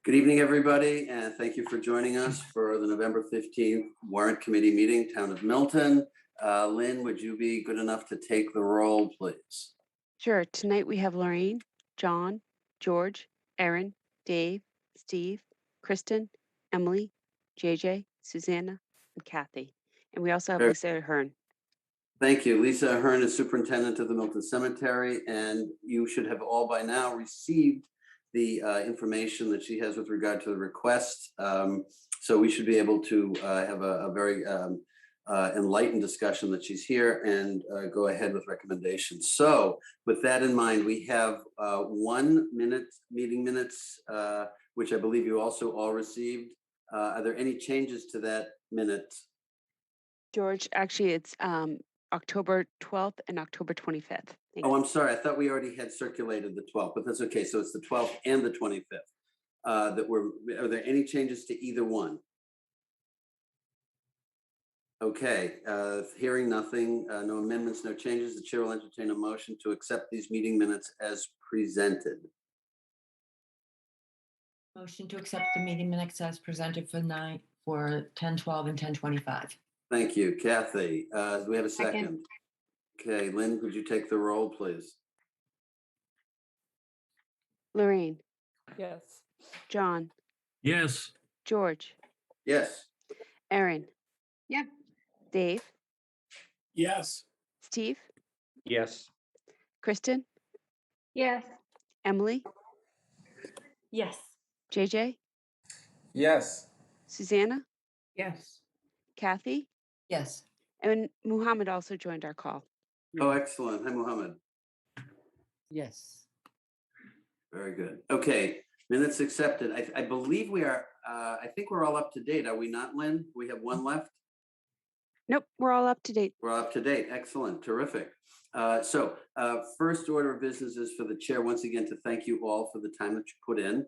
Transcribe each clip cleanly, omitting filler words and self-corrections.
Good evening, everybody, and thank you for joining us for the November 15th Warrant Committee meeting, Town of Milton. Lynn, would you be good enough to take the roll, please? Sure. Tonight we have Lorraine, John, George, Erin, Dave, Steve, Kristen, Emily, JJ, Susanna, and Kathy. And we also have Lisa Ahern. Thank you. Lisa Ahern is Superintendent of the Milton Cemetery, and you should have all by now received the information that she has with regard to the request. So we should be able to have a very enlightened discussion that she's here and go ahead with recommendations. So with that in mind, we have 1 minute meeting minutes, which I believe you also all received. Are there any changes to that minute? George, actually, it's October 12th and October 25th. Oh, I'm sorry. I thought we already had circulated the 12th, but that's okay. So it's the 12th and the 25th are there any changes to either one? Okay, hearing nothing, no amendments, no changes, the chair will entertain a motion to accept these meeting minutes as presented. Motion to accept the meeting minutes as presented for 10:12 and 10:25. Thank you, Kathy. Do we have a second? Okay, Lynn, would you take the roll, please? Lorraine. Yes. John. Yes. George. Yes. Erin. Yeah. Dave. Yes. Steve. Yes. Kristen. Yes. Emily. Yes. JJ. Yes. Susanna. Yes. Kathy. Yes. And Muhammad also joined our call. Oh, excellent. Hi, Muhammad. Yes. Very good. Okay, minutes accepted. I believe we are, I think we're all up to date. Are we not, Lynn? We have one left? Nope, we're all up to date. We're up to date. Excellent. Terrific. So first order of business is for the chair, once again, to thank you all for the time that you put in.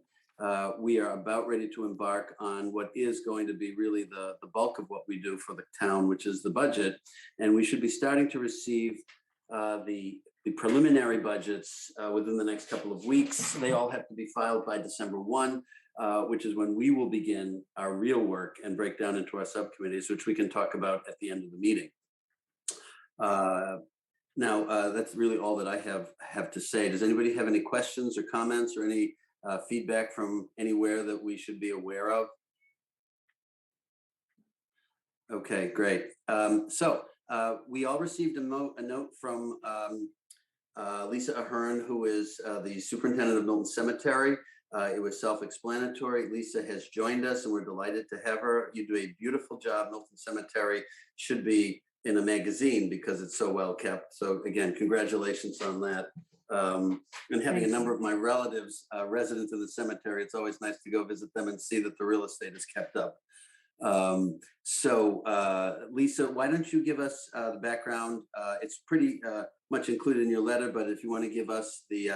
We are about ready to embark on what is going to be really the bulk of what we do for the town, which is the budget. And we should be starting to receive the preliminary budgets within the next couple of weeks. They all have to be filed by December 1, which is when we will begin our real work and break down into our subcommittees, which we can talk about at the end of the meeting. Now, that's really all that I have to say. Does anybody have any questions or comments or any feedback from anywhere that we should be aware of? Okay, great. We all received a note from Lisa Ahern, who is the superintendent of Milton Cemetery. It was self-explanatory. Lisa has joined us and we're delighted to have her. You do a beautiful job. Milton Cemetery should be in a magazine because it's so well kept. So again, congratulations on that. And having a number of my relatives residents in the cemetery, it's always nice to go visit them and see that the real estate is kept up. Lisa, why don't you give us the background? It's pretty much included in your letter, but if you want to give us the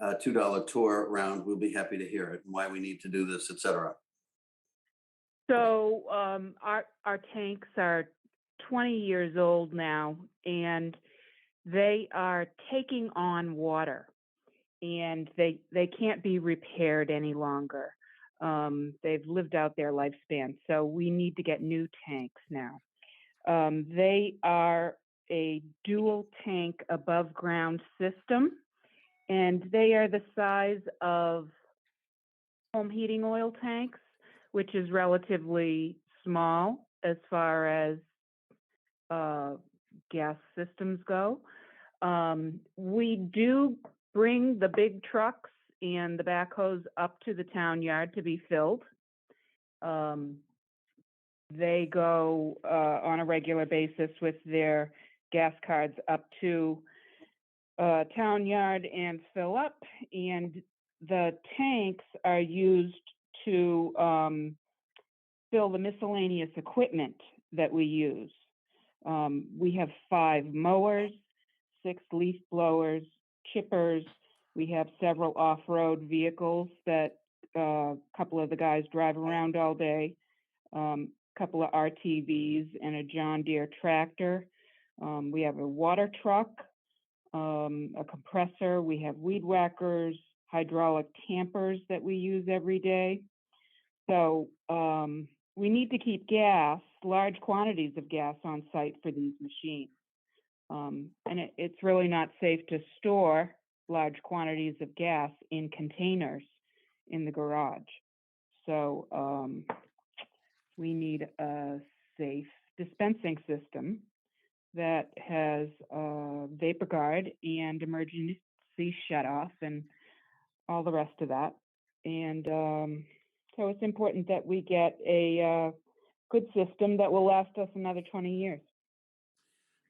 $2 tour round, we'll be happy to hear it and why we need to do this, et cetera. So our tanks are 20 years old now, and they are taking on water, and they can't be repaired any longer. They've lived out their lifespan, so we need to get new tanks now. They are a dual tank above ground system, and they are the size of home heating oil tanks, which is relatively small as far as gas systems go. We do bring the big trucks and the backhoes up to the town yard to be filled. They go on a regular basis with their gas cards up to town yard and fill up, and the tanks are used to fill the miscellaneous equipment that we use. We have 5 mowers, 6 leaf blowers, chippers. We have several off-road vehicles that a couple of the guys drive around all day, a couple of RTVs and a John Deere tractor. We have a water truck, a compressor. We have weed whackers, hydraulic tampers that we use every day. So we need to keep large quantities of gas on site for these machines. And it's really not safe to store large quantities of gas in containers in the garage. So we need a safe dispensing system that has vapor guard and emergency shutoff and all the rest of that. And so it's important that we get a good system that will last us another 20 years.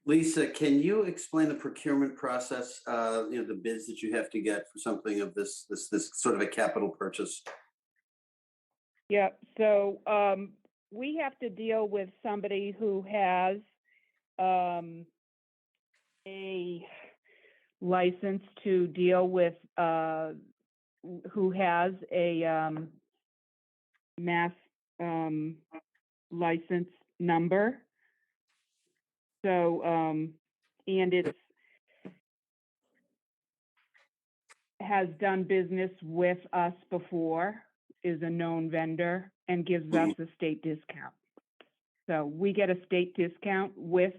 Lisa, can you explain the procurement process, the bids that you have to get for something of this sort of a capital purchase? Yeah, so we have to deal with somebody who has a license to deal with, who has a mass license number. So, and it's has done business with us before, is a known vendor, and gives us a state discount. So we get a state discount with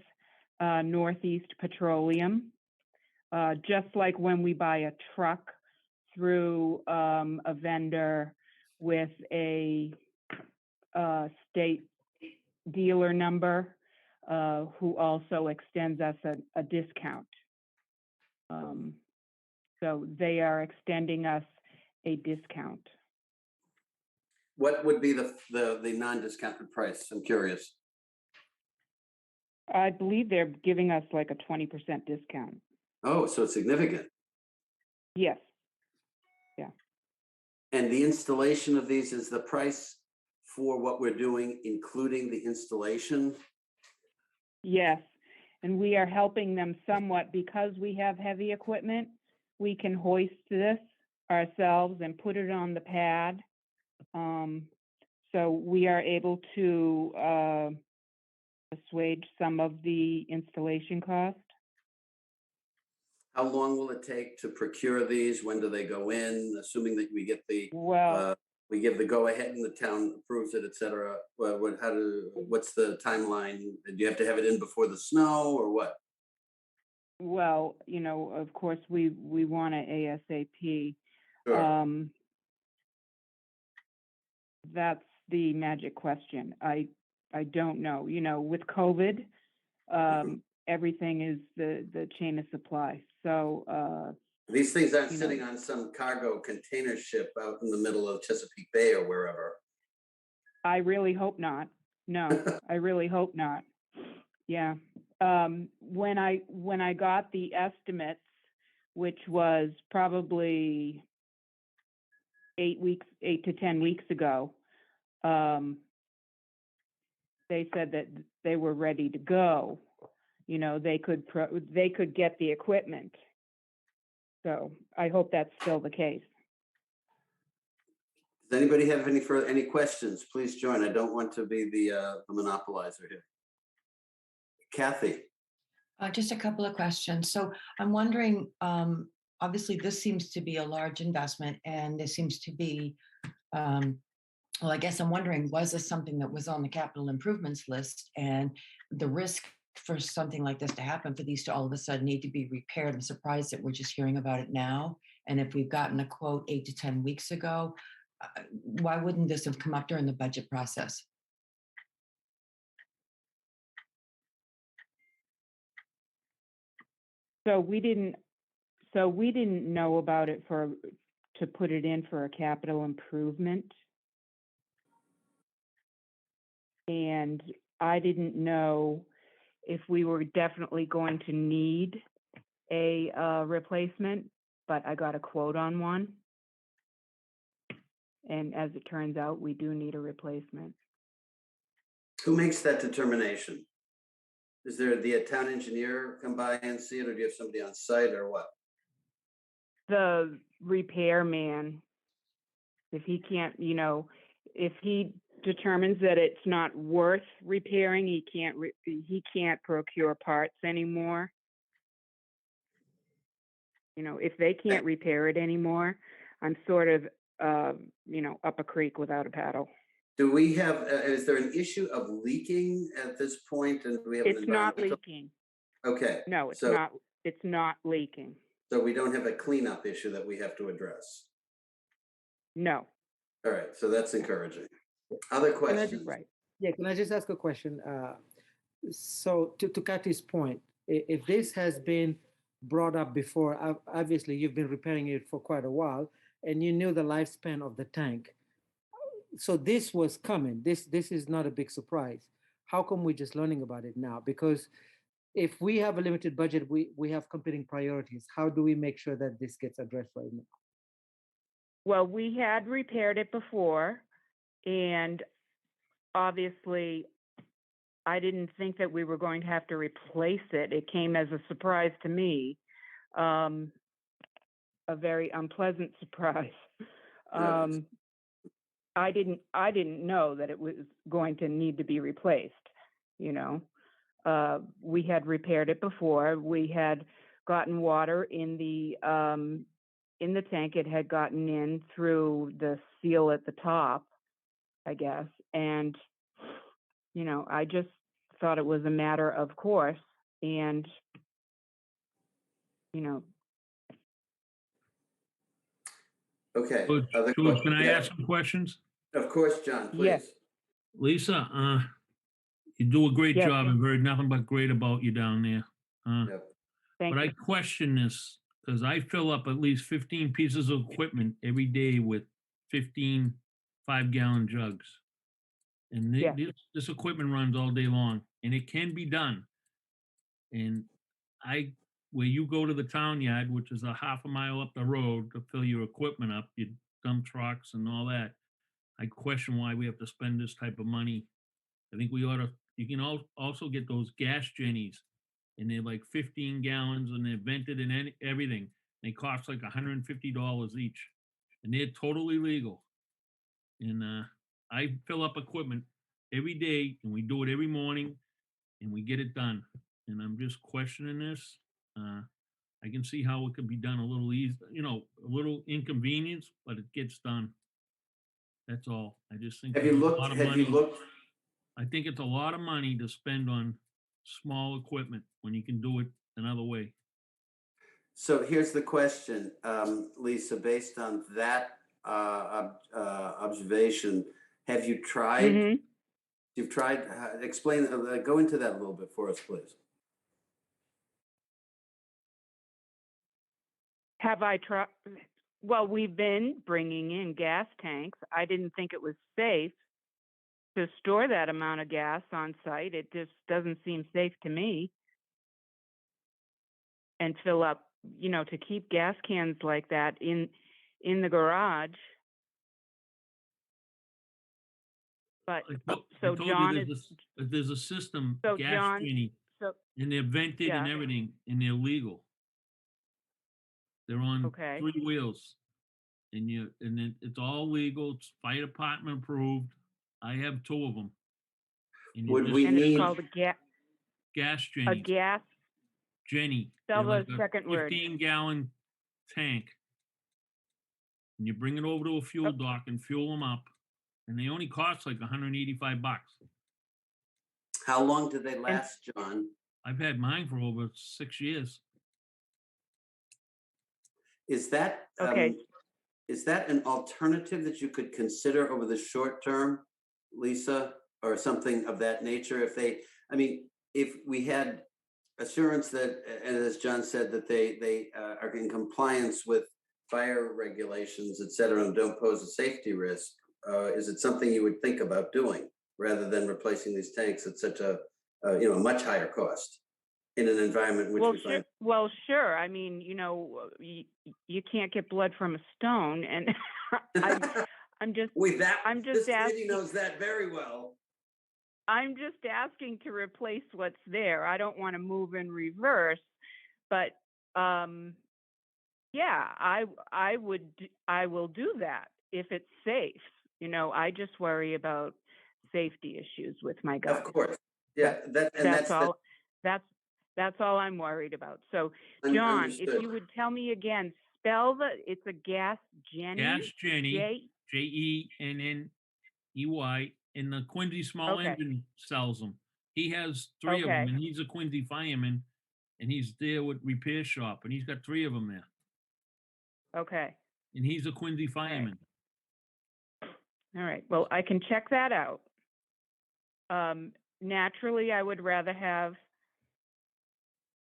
Northeast Petroleum, just like when we buy a truck through a vendor with a state dealer number, who also extends us a discount. So they are extending us a discount. What would be the non-discounted price? I'm curious. I believe they're giving us like a 20% discount. Oh, so it's significant. Yes. And the installation of these is the price for what we're doing, including the installation? Yes, and we are helping them somewhat because we have heavy equipment. We can hoist this ourselves and put it on the pad. So we are able to assuage some of the installation cost. How long will it take to procure these? When do they go in? Assuming that we get the Well, we give the go ahead and the town approves it, et cetera. What's the timeline? Do you have to have it in before the snow or what? well, of course, we want an ASAP. Sure. That's the magic question. I don't know. With COVID, everything is the chain of supply. So These things aren't you know. sitting on some cargo container ship out in the middle of Chesapeake Bay or wherever. I really hope not. No, I really hope not. Yeah. When I got the estimates, which was probably 8 to 10 weeks ago, they said that they were ready to go. They could get the equipment. So I hope that's still the case. Does anybody have any questions? Please join. I don't want to be the monopolizer here. Kathy. Just a couple of questions. So I'm wondering, obviously this seems to be a large investment and there seems to be, well, I guess I'm wondering, was this something that was on the capital improvements list, and the risk for something like this to happen, for these to all of a sudden need to be repaired? I'm surprised that we're just hearing about it now. And if we've gotten a quote 8 to 10 weeks ago, why wouldn't this have come up during the budget process? So we didn't know about it to put it in for a capital improvement. And I didn't know if we were definitely going to need a replacement, but I got a quote on one. And as it turns out, we do need a replacement. Who makes that determination? Is there the town engineer come by and see it, or do you have somebody on site, or what? The repairman, if he can't, if he determines that it's not worth repairing, he can't procure parts anymore. If they can't repair it anymore, I'm sort of, up a creek without a paddle. Do we have, is there an issue of leaking at this point? And do we have an It's not environmental? leaking. Okay. No, it's so, not. It's not leaking. So we don't have a cleanup issue that we have to address. No. All right. So that's encouraging. Other questions? Right. Yeah, can I just ask a question? So to Kathy's point, if this has been brought up before, obviously you've been repairing it for quite a while, and you knew the lifespan of the tank. So this was coming. This is not a big surprise. How come we're just learning about it now? Because if we have a limited budget, we have competing priorities. How do we make sure that this gets addressed right now? Well, we had repaired it before, and obviously I didn't think that we were going to have to replace it. It came as a surprise to me, a very unpleasant surprise. I didn't know that it was going to need to be replaced. We had repaired it before. We had gotten water in the tank. It had gotten in through the seal at the top, I guess. And, I just thought it was a matter of course. And, Okay. George, can I ask some questions? Of course, John, please. Yes. Lisa, you do a great Yes. job. I've heard nothing but great about you down there. Yep. Thank But I you. question this because I fill up at least 15 pieces of equipment every day with 15 5-gallon jugs. And Yeah. this equipment runs all day long, and it can be done. And where you go to the town yard, which is a half a mile up the road to fill your equipment up, your dump trucks and all that, I question why we have to spend this type of money. I think we ought to, you can also get those gas jennies, and they're like 15 gallons and they're vented and everything. They cost like $150 each, and they're totally legal. And I fill up equipment every day, and we do it every morning, and we get it done. And I'm just questioning this. I can see how it could be done a little easy, a little inconvenience, but it gets done. That's all. I just think Have you it's a looked? lot of Have you money. looked? I think it's a lot of money to spend on small equipment when you can do it another way. So here's the question, Lisa, based on that observation, have you tried? Mhm. You've tried, explain, go into that a little bit for us, please. Have I tried? Well, we've been bringing in gas tanks. I didn't think it was safe to store that amount of gas on site. It just doesn't seem safe to me. And fill up, to keep gas cans like that in the garage. But I so told you John is there's a system, so gas John. training, So and they're vented and Yeah. everything, and they're legal. They're on Okay. 3 wheels, and it's all legal. It's fire department approved. I have 2 of them. And Would we and need? it's called gas a Jenny? gas. Jenny. Spell They're the like second a word. 15-gallon tank. And you bring it over to a fuel dock and fuel them up. And they only cost like $185. How long do they last, John? I've had mine for over 6 years. Is that Okay. Is that an alternative that you could consider over the short term, Lisa, or something of that nature? If we had assurance that, and as John said, that they are in compliance with fire regulations, et cetera, and don't pose a safety risk, is it something you would think about doing rather than replacing these tanks at such a much higher cost in an environment in which we find? Well, sure. I mean, you can't get blood from a stone, and I'm just this lady asking. knows that very well. I'm just asking to replace what's there. I don't want to move in reverse, but yeah, I will do that if it's safe. I just worry about safety issues with my guys. Of course, yeah. That's all I'm worried about. So, John, if you would tell me again spell it's a Gas Jenny? Gas Jenny, J, Jenney, and the Quincy Small Okay. Engine sells them. He has 3 of them, Okay. and he's a Quincy fireman, and he's there with repair shop, and he's got 3 of them there, okay, and he's a Quincy fireman. all right. Well, I can check that out. Naturally, I would rather have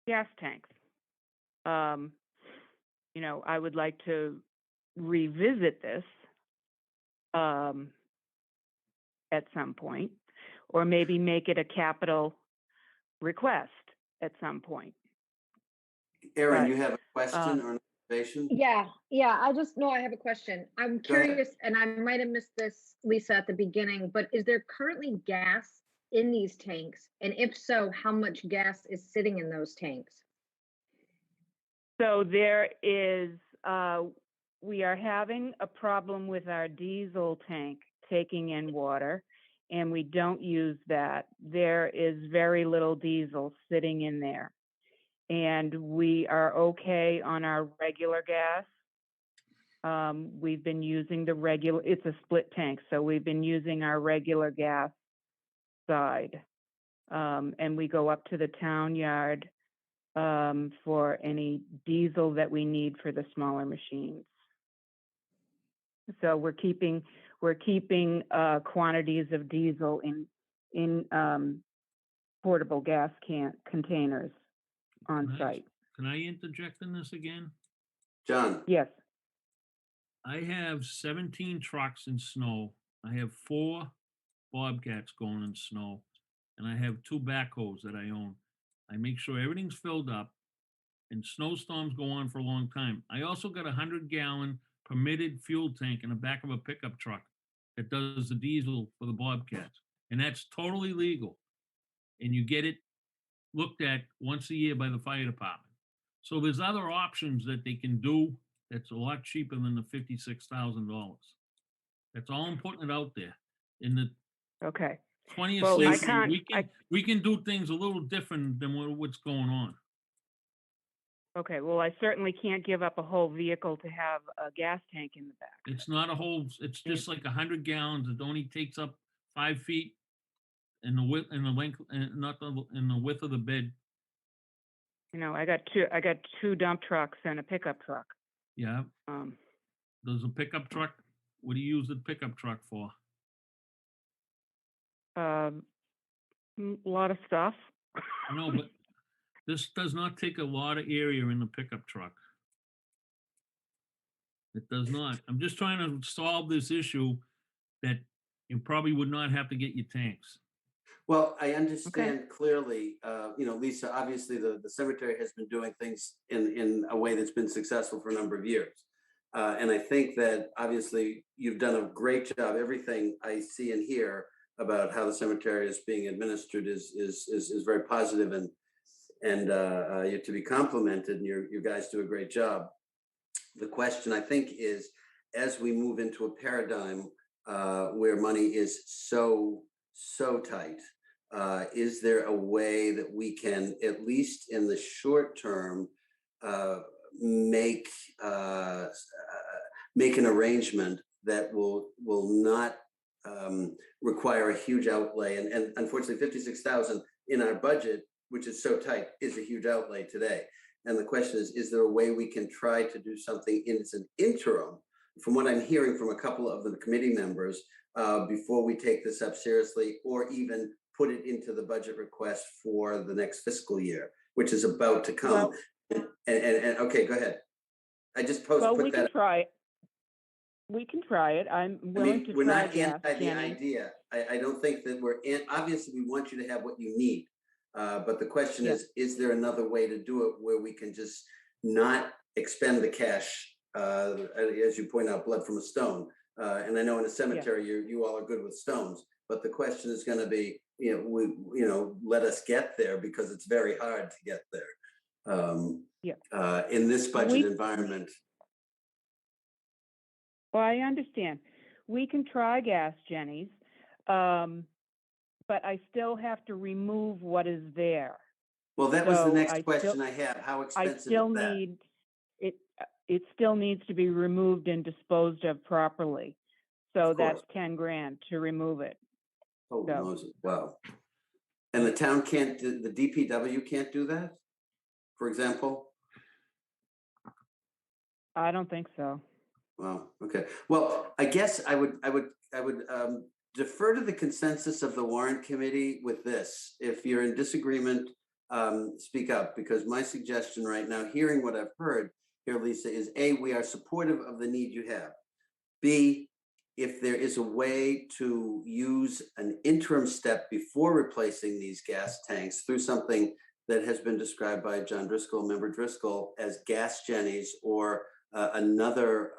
gas tanks. You know, I would like to revisit this at some point, or maybe make it a capital request at some point. Erin, But, you have a question or an observation? Yeah, I just know I have a question. I'm Go ahead. curious, and I might have missed this, Lisa, at the beginning, but is there currently gas in these tanks? And if so, how much gas is sitting in those tanks? So there is, we are having a problem with our diesel tank taking in water, and we don't use that. There is very little diesel sitting in there. And we are okay on our regular gas. We've been using the regular, it's a split tank, so we've been using our regular gas side. And we go up to the town yard for any diesel that we need for the smaller machines. So we're keeping quantities of diesel in portable gas containers on Nice. site. Can I interject in this again? John, Yes. I have 17 trucks in snow. I have 4 Bobcats going in snow, and I have 2 backhoes that I own. I make sure everything's filled up, and snowstorms go on for a long time. I also got a 100-gallon permitted fuel tank in the back of a pickup truck that does the diesel for the Bobcats, and that's totally legal. And you get it looked at once a year by the fire department. So there's other options that they can do that's a lot cheaper than the $56,000. That's all I'm putting it out there. In the Okay. 20th Well, I century, can't- we can do things a little different than what's going on. Okay. Well, I certainly can't give up a whole vehicle to have a gas tank in the back. It's not a whole, it's just like 100 gallons. It only takes up 5 feet in the width and the length, and not in the width of the bed. You know, I got two dump trucks and a pickup truck. Yeah. Um, There's a pickup truck. What do you use the pickup truck for? a lot of stuff. No, but this does not take a lot of area in the pickup truck. It does not. I'm just trying to solve this issue that you probably would not have to get your tanks. well, I understand clearly, you know, Lisa, obviously the cemetery has been doing things in a way that's been successful for a number of years. And I think that obviously you've done a great job. Everything I see and hear about how the cemetery is being administered is very positive, and you're to be complimented, and you guys do a great job. The question I think is, as we move into a paradigm where money is so tight, is there a way that we can, at least in the short term, make an arrangement that will not require a huge outlay? And unfortunately, 56,000 in our budget, which is so tight, is a huge outlay today. And the question is there a way we can try to do something as an interim, from what I'm hearing from a couple of the committee members, before we take this up seriously, or even put it into the budget request for the next fiscal year, which is about to come? Well, and okay, go ahead. I just put we that. can try it. We can try it. I'm I willing mean, to we're try not gas, anti the Jenny. idea. I don't think that we're in. Obviously, we want you to have what you need. But the question is there another way to do it where we can just not expend the cash, as you point out, blood from a stone? And I know in a cemetery, you all are good with stones, but the question is going to be, let us get there, because it's very hard to get there in this budget environment. Well, I understand. We can try gas, Jenny's, but I still have to remove what is there. Well, that was the So next question I have. How I expensive still is that? need it. it still needs to be removed and disposed of properly. So Of course. that's 10 grand to remove it. Oh, So- Moses, wow. And the town can't, the DPW can't do that, for example? I don't think so. Wow, okay. Well, I guess I would defer to the consensus of the warrant committee with this. If you're in disagreement, speak up, because my suggestion right now, hearing what I've heard here, Lisa, is A, we are supportive of the need you have. B, if there is a way to use an interim step before replacing these gas tanks through something that has been described by John Driscoll, member Driscoll, as gas jennies, or another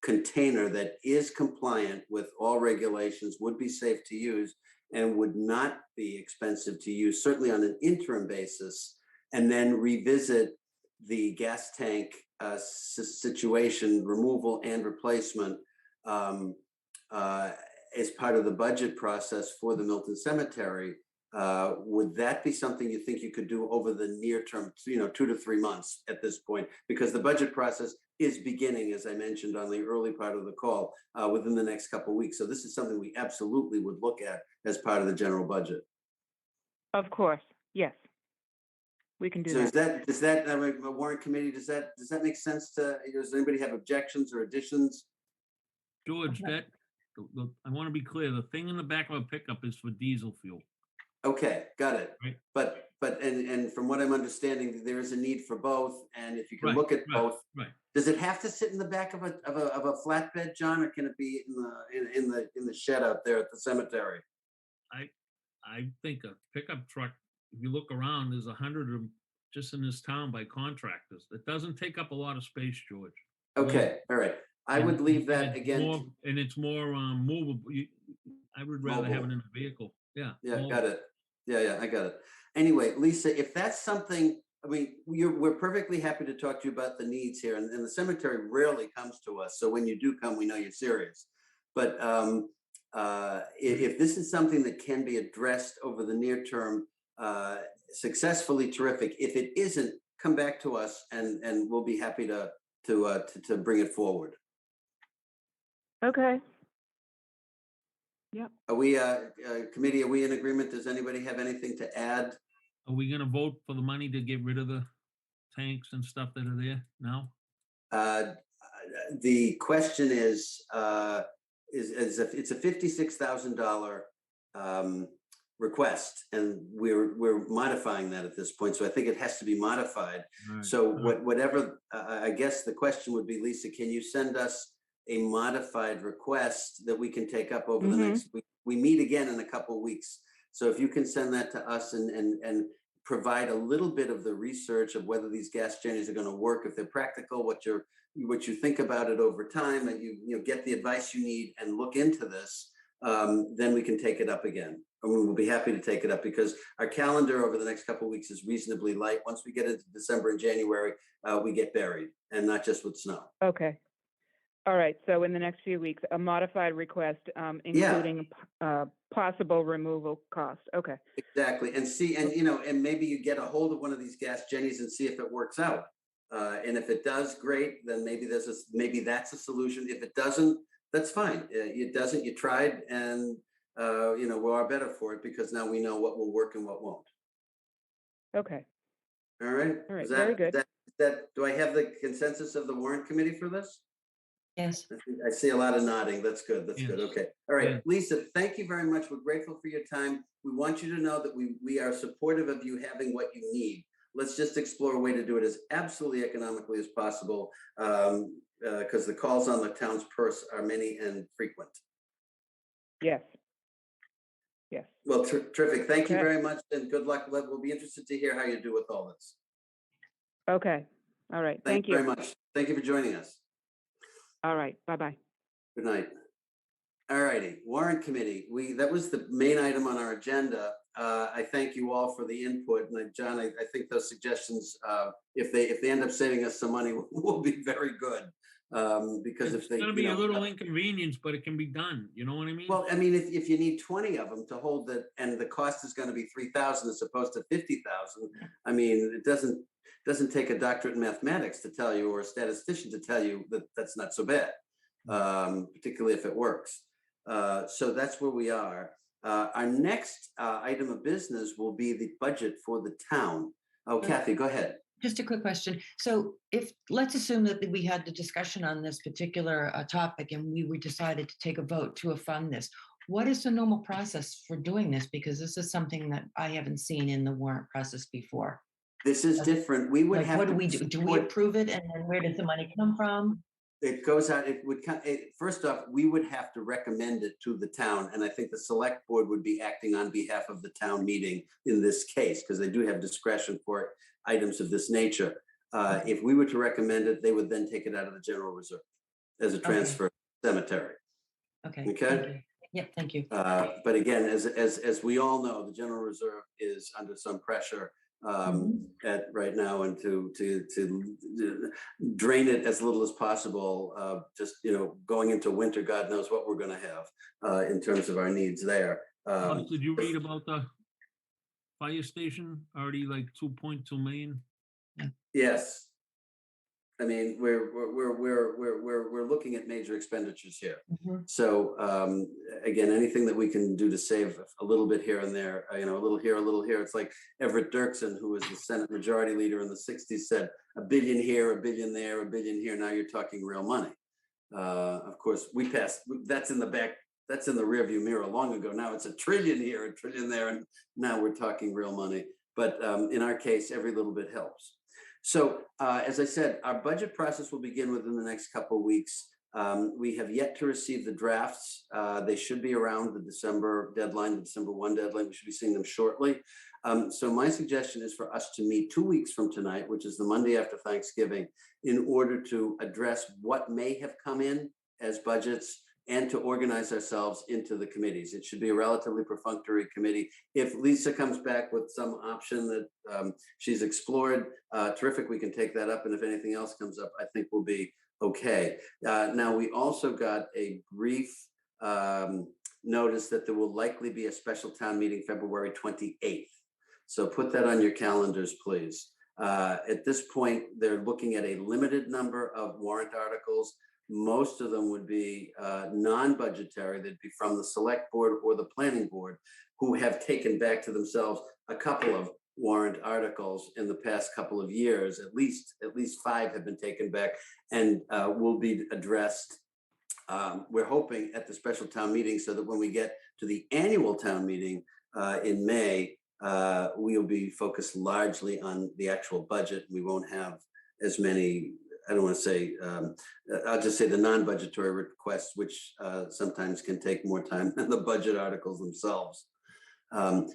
container that is compliant with all regulations, would be safe to use and would not be expensive to use, certainly on an interim basis, and then revisit the gas tank situation, removal and replacement, as part of the budget process for the Milton Cemetery. Would that be something you think you could do over the near term, 2 to 3 months at this point? Because the budget process is beginning, as I mentioned on the early part of the call, within the next couple of weeks. So this is something we absolutely would look at as part of the general budget. Of course, yes. We can do So that. does that warrant committee, does that make sense to, does anybody have objections or additions? George, Okay. I want to be clear, the thing in the back of a pickup is for diesel fuel. Okay, got it. Right. But and from what I'm understanding, there is a need for both. And if you can Right, look at right, both, right. does it have to sit in the back of a flatbed, John, or can it be in the shed out there at the cemetery? I think a pickup truck, if you look around, there's 100 of them just in this town by contractors. It doesn't take up a lot of space, George. Okay, all right. I And- would leave and that it's again. more- And it's more movable. I would rather have it Mobile. in a vehicle. Yeah. Yeah, mobile. got it. Yeah, I got it. Anyway, Lisa, if that's something, I mean, we're perfectly happy to talk to you about the needs here, and the cemetery rarely comes to us. So when you do come, we know you're serious. But if this is something that can be addressed over the near term, successfully, terrific. If it isn't, come back to us, and we'll be happy to bring it forward. Okay. Are we, committee, are we in agreement? Does anybody have anything to add? Are we gonna vote for the money to get rid of the tanks and stuff that are there now? The question is if it's a $56,000 request, and we're modifying that at this point. So I think it has to be modified. Right. So whatever, I guess the question would be, Lisa, can you send us a modified request that we can take up over the next week? We meet again in a couple of weeks. So if you can send that to us and provide a little bit of the research of whether these gas jennies are going to work, if they're practical, what you think about it over time, and you get the advice you need and look into this, then we can take it up again. And we will be happy to take it up, because our calendar over the next couple of weeks is reasonably light. Once we get into December and January, we get buried, and not just with snow. Okay. All right. So in the next few weeks, a modified request, including possible removal cost. Okay. Exactly. And see, and maybe you get a hold of one of these gas jennies and see if it works out. And if it does, great, then maybe that's a solution. If it doesn't, that's fine. It doesn't, you tried, and we're all better for it, because now we know what will work and what won't. Okay. All right. All right. Is Very good. Do I have the consensus of the warrant committee for this? Yes. I see a lot of nodding. That's good. That's good. Yes. Okay. All right. Yeah. Lisa, thank you very much. We're grateful for your time. We want you to know that we are supportive of you having what you need. Let's just explore a way to do it as absolutely economically as possible, because the calls on the town's purse are many and frequent. Yes. Yes. Well, terrific. Thank you Okay. very much, and good luck. We'll be interested to hear how you do with all this. Okay. All right. Thank you very you. much. Thank you for joining us. All right. Bye-bye. Good night. All righty, warrant committee. That was the main item on our agenda. I thank you all for the input, and John, I think those suggestions, if they end up saving us some money, will be very good. Because It's if they, gonna be a little inconvenience, but it can be done. You know what I mean? well, I mean, if you need 20 of them to hold it, and the cost is going to be 3,000 as opposed to 50,000, I mean, it doesn't. doesn't take a doctorate in mathematics to tell you, or a statistician to tell you that that's not so bad, particularly if it works. So that's where we are. Our next item of business will be the budget for the town. Oh, Kathy, go ahead. Just a quick question. So if, let's assume that we had the discussion on this particular topic and we decided to take a vote to fund this, what is the normal process for doing this? Because this is something that I haven't seen in the warrant process before. This is different. We would Like, have. what do we do? Do we approve it, and then where does the money come from? It goes out, it would come, first off, we would have to recommend it to the town. And I think the select board would be acting on behalf of the town meeting in this case, because they do have discretion for items of this nature. If we were to recommend it, they would then take it out of the general reserve as a transfer cemetery. Okay. Okay. Thank you. Yep, thank you. But again, as we all know, the general reserve is under some pressure at right now, and to drain it as little as possible. Just, you know, going into winter, God knows what we're going to have in terms of our needs there. Did you read about the fire station already like 2.2 million? Yes. I mean, we're looking at major expenditures here. So again, anything that we can do to save a little bit here and there, you know, a little here, a little here. It's like Everett Dirksen, who was the Senate Majority Leader in the 60s, said $1 billion here, $1 billion there, $1 billion here. Now you're talking real money. Of course, we passed. That's in the back. That's in the rearview mirror long ago. Now it's $1 trillion here, $1 trillion there, and now we're talking real money. But in our case, every little bit helps. So as I said, our budget process will begin within the next couple of weeks. We have yet to receive the drafts. They should be around the December deadline, the December 1 deadline. We should be seeing them shortly. So my suggestion is for us to meet 2 weeks from tonight, which is the Monday after Thanksgiving, in order to address what may have come in as budgets and to organize ourselves into the committees. It should be a relatively perfunctory committee. If Lisa comes back with some option that she's explored, terrific, we can take that up. And if anything else comes up, I think we'll be okay. Now, we also got a brief notice that there will likely be a special town meeting February 28th. So put that on your calendars, please. At this point, they're looking at a limited number of warrant articles. Most of them would be non-budgetary. They'd be from the select board or the planning board, who have taken back to themselves a couple of warrant articles in the past couple of years. At least 5 have been taken back and will be addressed. We're hoping at the special town meeting, so that when we get to the annual town meeting in May, we'll be focused largely on the actual budget. We won't have as many, I don't want to say, I'll just say the non-budgetary requests, which sometimes can take more time than the budget articles themselves.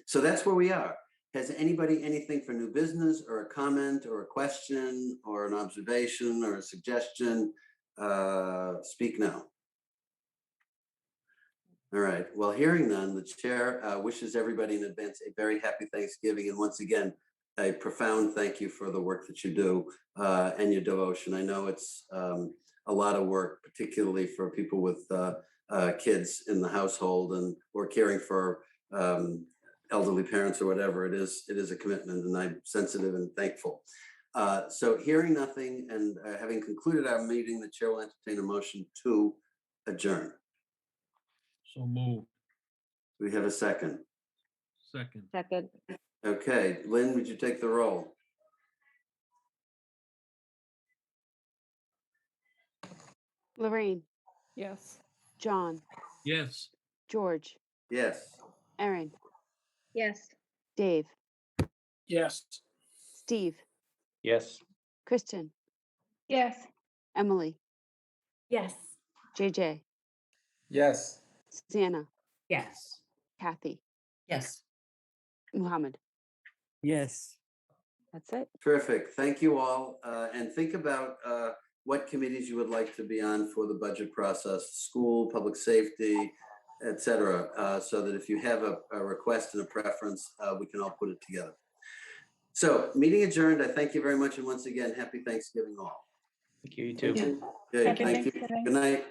So that's where we are. Has anybody anything for new business, or a comment, or a question, or an observation, or a suggestion? Speak now. All right, well, hearing none, the chair wishes everybody in advance a very happy Thanksgiving. And once again, a profound thank you for the work that you do and your devotion. I know it's a lot of work, particularly for people with kids in the household and or caring for elderly parents or whatever. It is a commitment, and I'm sensitive and thankful. So hearing nothing and having concluded our meeting, the chair will entertain a motion to adjourn. So moved. Do we have a second? Second. Okay, Lynn, would you take the roll? Lorraine, Yes. John, Yes. George, Yes. Erin, Yes. Dave, Yes. Steve, Yes. Kristen, Yes. Emily, Yes. JJ, Yes. Susanna, Yes. Kathy, Yes. Muhammad. Yes. That's it. Terrific. Thank you all. And think about what committees you would like to be on for the budget process, school, public safety, et cetera, so that if you have a request and a preference, we can all put it together. So meeting adjourned. I thank you very much. And once again, happy Thanksgiving all. Thank you, you too. Okay, Happy thank you. Thanksgiving. Good night.